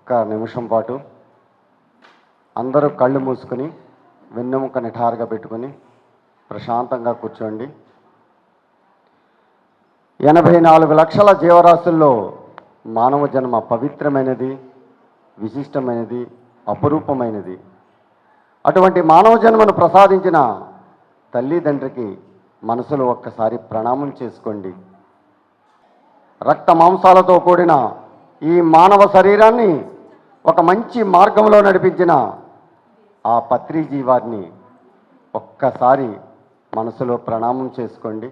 ఒక్క నిమిషం పాటు అందరూ కళ్ళు మూసుకొని వెన్నెముక నిఠారుగా పెట్టుకొని ప్రశాంతంగా కూర్చోండి. 84 లక్షల జీవరాశుల్లో మానవ జన్మ పవిత్రమైనది, విశిష్టమైనది, అపురూపమైనది. అటువంటి మానవ జన్మను ప్రసాదించిన తల్లిదండ్రికి మనసులో ఒక్కసారి ప్రణామం చేసుకోండి. రక్త మాంసాలతో కూడిన ఈ మానవ శరీరాన్ని ఒక మంచి మార్గంలో నడిపించిన ఆ పత్రిజీ వారిని ఒక్కసారి మనసులో ప్రణామం చేసుకోండి.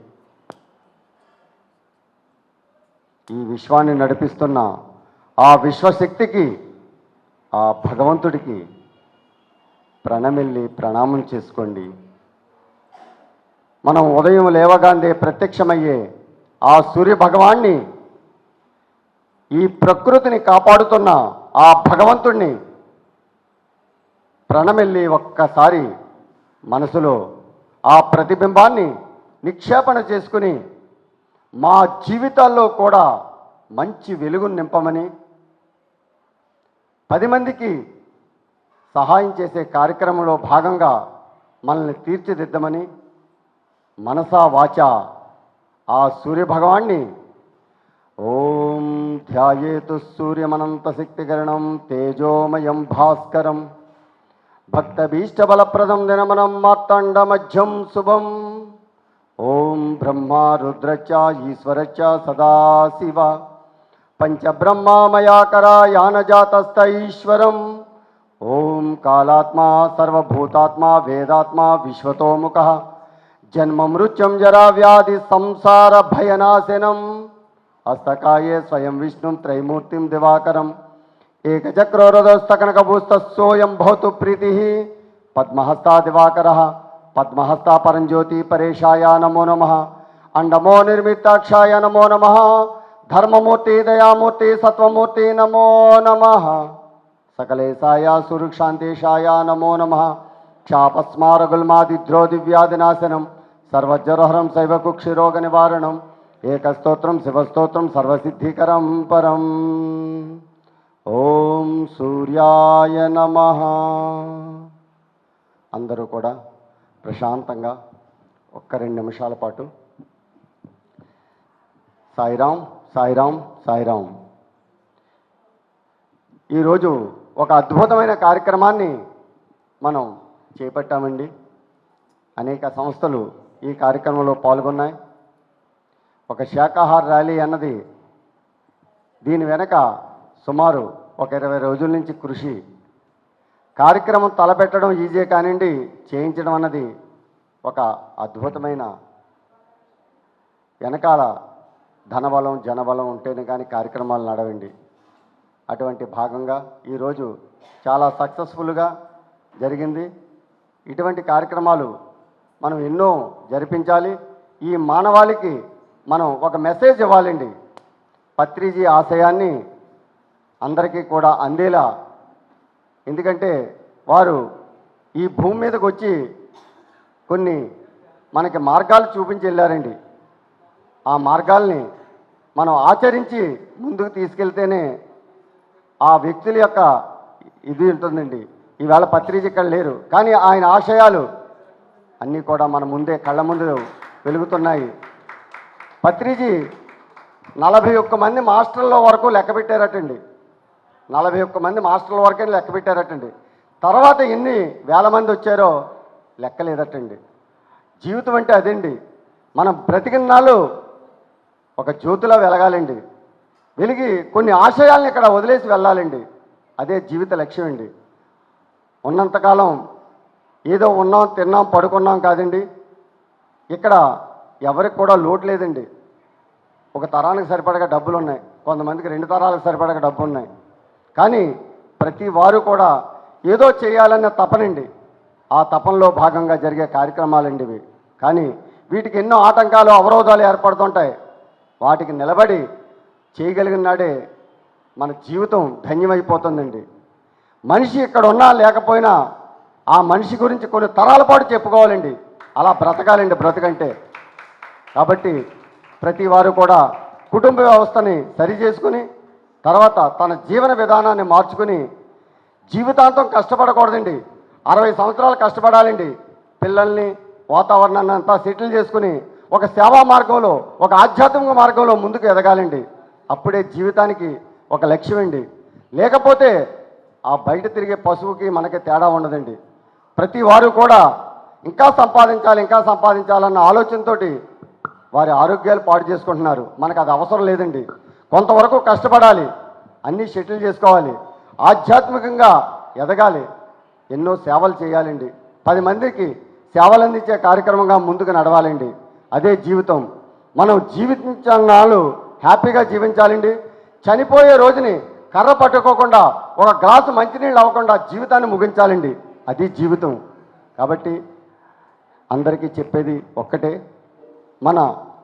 ఈ విశ్వాన్ని నడిపిస్తున్న ఆ విశ్వశక్తికి, ఆ భగవంతుడికి ప్రణమిల్లి ప్రణామం చేసుకోండి. మనం ఉదయం లేవగానే ప్రత్యక్షమయ్యే ఆ సూర్య భగవాన్ని, ఈ ప్రకృతిని కాపాడుతున్న ఆ భగవంతుణ్ణి ప్రణమిల్లి ఒక్కసారి మనసులో ఆ ప్రతిబింబాన్ని నిక్షేపణ చేసుకుని మా జీవితాల్లో కూడా మంచి వెలుగును నింపమని, 10 మందికి సహాయం చేసే కార్యక్రమంలో భాగంగా మనల్ని తీర్చిదిద్దమని మనసా వాచ ఆ సూర్యభగవాన్ని ఓం ధ్యాయేతు సూర్యమనంత శక్తికరణం తేజోమయం భాస్కరం భక్తభీష్టబలప్రదం దినమనం మార్తాండమధ్యం శుభం. ఓం బ్రహ్మా రుద్రచ ఈశ్వరచ సదాశివ పంచబ్రహ్మమయాకరా యానజాతస్థ ఈశ్వరం. ఓం కాళాత్మా సర్వభూతాత్మా వేదాత్మా విశ్వతోముఖ జన్మ మృత్యుం జరా వ్యాధి సంసార భయనాశనం. హస్తకాయే స్వయం విష్ణుం త్రైమూర్తిం దివాకరం ఏకచక్రోరథస్థకనకభూస్తస్సోయం భవతు ప్రీతి. పద్మహస్తా దివాకర పద్మహస్తా పరంజ్యోతి పరేశాయ నమో నమ. అండమో నిర్మితాక్షాయ నమో నమ. ధర్మమూర్తి దయామూర్తి సత్వమూర్తి నమో నమ. సకలేశాయ సురుక్షాంతేశాయ నమో నమ. క్షాపస్మారగుల్మాదిద్రోదివ్యాధినాశనం సర్వజ్వరహరం శైవకుక్షిరోగ నివారణం ఏకస్తోత్రం శివస్తోత్రం సర్వసిద్ధికరం పరం. ఓం సూర్యాయ నమః. అందరూ కూడా ప్రశాంతంగా ఒక్క 2 నిమిషాల పాటు సాయిరాం సాయిరాం సాయిరాం. ఈరోజు ఒక అద్భుతమైన కార్యక్రమాన్ని మనం చేపట్టామండి. అనేక సంస్థలు ఈ కార్యక్రమంలో పాల్గొన్నాయి. ఒక శాకాహార ర్యాలీ అన్నది దీని వెనక సుమారు ఒక 20 రోజుల నుంచి కృషి. కార్యక్రమం తలపెట్టడం ఈజీ కానివ్వండి, చేయించడం అన్నది ఒక అద్భుతమైన వెనకాల ధనబలం జనబలం ఉంటేనే కానీ కార్యక్రమాలు నడవండి. అటువంటి భాగంగా ఈరోజు చాలా సక్సెస్ఫుల్గా జరిగింది. ఇటువంటి కార్యక్రమాలు మనం ఎన్నో జరిపించాలి. ఈ మానవాళికి మనం ఒక మెసేజ్ ఇవ్వాలండి. పత్రిజీ ఆశయాన్ని అందరికీ కూడా అందేలా. ఎందుకంటే వారు ఈ భూమి మీదకి వచ్చి కొన్ని మనకి మార్గాలు చూపించి వెళ్ళారండి. ఆ మార్గాల్ని మనం ఆచరించి ముందుకు తీసుకెళ్తేనే ఆ వ్యక్తుల యొక్క ఇది ఉంటుందండి. ఈవేళ పత్రిజీ ఇక్కడ లేరు, కానీ ఆయన ఆశయాలు అన్నీ కూడా మన ముందే కళ్ళ ముందు వెలుగుతున్నాయి. పత్రిజీ 41 మంది మాస్టర్ల వరకు లెక్క పెట్టారటండి. 41 మంది మాస్టర్ల వరకే లెక్క పెట్టారటండి. తర్వాత ఎన్ని వేల మంది వచ్చారో లెక్కలేదటండి. జీవితం అంటే అదండి. మనం బ్రతికిన నాళ్ళు ఒక జ్యోతిలా వెలగాలండి. వెలిగి కొన్ని ఆశయాలను ఇక్కడ వదిలేసి వెళ్ళాలండి. అదే జీవిత లక్ష్యం అండి. ఉన్నంతకాలం ఏదో ఉన్నాం, తిన్నాం, పడుకున్నాం కాదండి. ఇక్కడ ఎవరికి కూడా లోటు లేదండి. ఒక తరానికి సరిపడగా డబ్బులు ఉన్నాయి, కొంతమందికి 2 తరాలకు సరిపడగా డబ్బు ఉన్నాయి. కానీ ప్రతి వారు కూడా ఏదో చేయాలన్న తపనండి. ఆ తపనలో భాగంగా జరిగే కార్యక్రమాలండి ఇవి. కానీ వీటికి ఎన్నో ఆటంకాలు అవరోధాలు ఏర్పడుతుంటాయి. వాటికి నిలబడి చేయగలిగిన నాడే మన జీవితం ధన్యమైపోతుందండి. మనిషి ఇక్కడ ఉన్నా లేకపోయినా ఆ మనిషి గురించి కొన్ని తరాల పాటు చెప్పుకోవాలండి. అలా బ్రతకాలండి బ్రతకంటే. కాబట్టి ప్రతి వారు కూడా కుటుంబ వ్యవస్థని సరి చేసుకుని తర్వాత తన జీవన విధానాన్ని మార్చుకుని జీవితాంతం కష్టపడకూడదండి. 60 సంవత్సరాలు కష్టపడాలండి. పిల్లల్ని వాతావరణాన్ని అంతా సెటిల్ చేసుకుని ఒక సేవా మార్గంలో, ఒక ఆధ్యాత్మిక మార్గంలో ముందుకు ఎదగాలండి. అప్పుడే జీవితానికి ఒక లక్ష్యం అండి. లేకపోతే ఆ బయట తిరిగే పశువుకి మనకి తేడా ఉండదండి. ప్రతి వారు కూడా ఇంకా సంపాదించాలన్న ఆలోచనతోటి వారి ఆరోగ్యాలు పాడు చేసుకుంటున్నారు. మనకు అది అవసరం లేదండి. కొంతవరకు కష్టపడాలి, అన్నీ సెటిల్ చేసుకోవాలి, ఆధ్యాత్మికంగా ఎదగాలి, ఎన్నో సేవలు చేయాలండి. 10 మందికి సేవలు అందించే కార్యక్రమంగా ముందుకు నడవాలండి. అదే జీవితం. మనం జీవించాలు హ్యాపీగా జీవించాలండి. చనిపోయే రోజుని కర్ర పట్టుకోకుండా, ఒక గ్లాసు మంచినీళ్ళు అవ్వకుండా జీవితాన్ని ముగించాలండి. అది జీవితం. కాబట్టి అందరికీ చెప్పేది ఒక్కటే, మన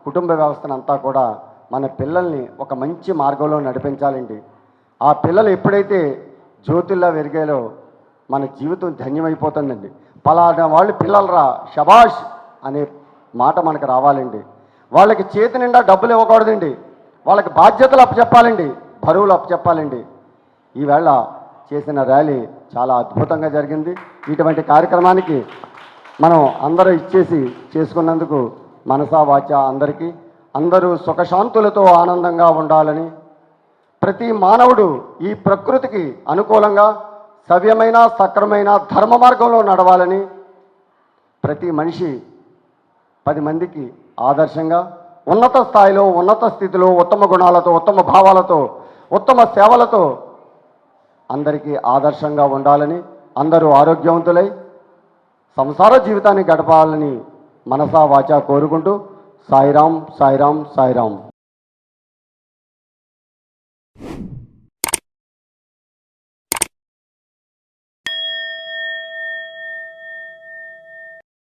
కుటుంబ వ్యవస్థనంతా కూడా మన పిల్లల్ని ఒక మంచి మార్గంలో నడిపించాలండి. ఆ పిల్లలు ఎప్పుడైతే జ్యోతుల్లా వెలిగాలో మన జీవితం ధన్యమైపోతుందండి. పలానా వాళ్ళు పిల్లలరా షబాష్ అనే మాట మనకు రావాలండి. వాళ్ళకి చేతి నిండా డబ్బులు ఇవ్వకూడదండి. వాళ్ళకి బాధ్యతలు అప్పచెప్పాలండి, బరువులు అప్పచెప్పాలండి. ఈవేళ చేసిన ర్యాలీ చాలా అద్భుతంగా జరిగింది. ఇటువంటి కార్యక్రమానికి మనం అందరూ ఇచ్చేసి చేసుకున్నందుకు మనసా వాచా అందరూ సుఖశాంతులతో ఆనందంగా ఉండాలని, ప్రతి మానవుడు ఈ ప్రకృతికి అనుకూలంగా సవ్యమైన సక్రమైన ధర్మ మార్గంలో నడవాలని, ప్రతి మనిషి 10 మందికి ఆదర్శంగా ఉన్నత స్థాయిలో, ఉన్నత స్థితిలో, ఉత్తమ గుణాలతో, ఉత్తమ భావాలతో, ఉత్తమ సేవలతో అందరికీ ఆదర్శంగా ఉండాలని, అందరూ ఆరోగ్యవంతులై సంసార జీవితాన్ని గడపాలని మనసా వాచా కోరుకుంటూ సాయిరాం సాయిరాం సాయిరాం.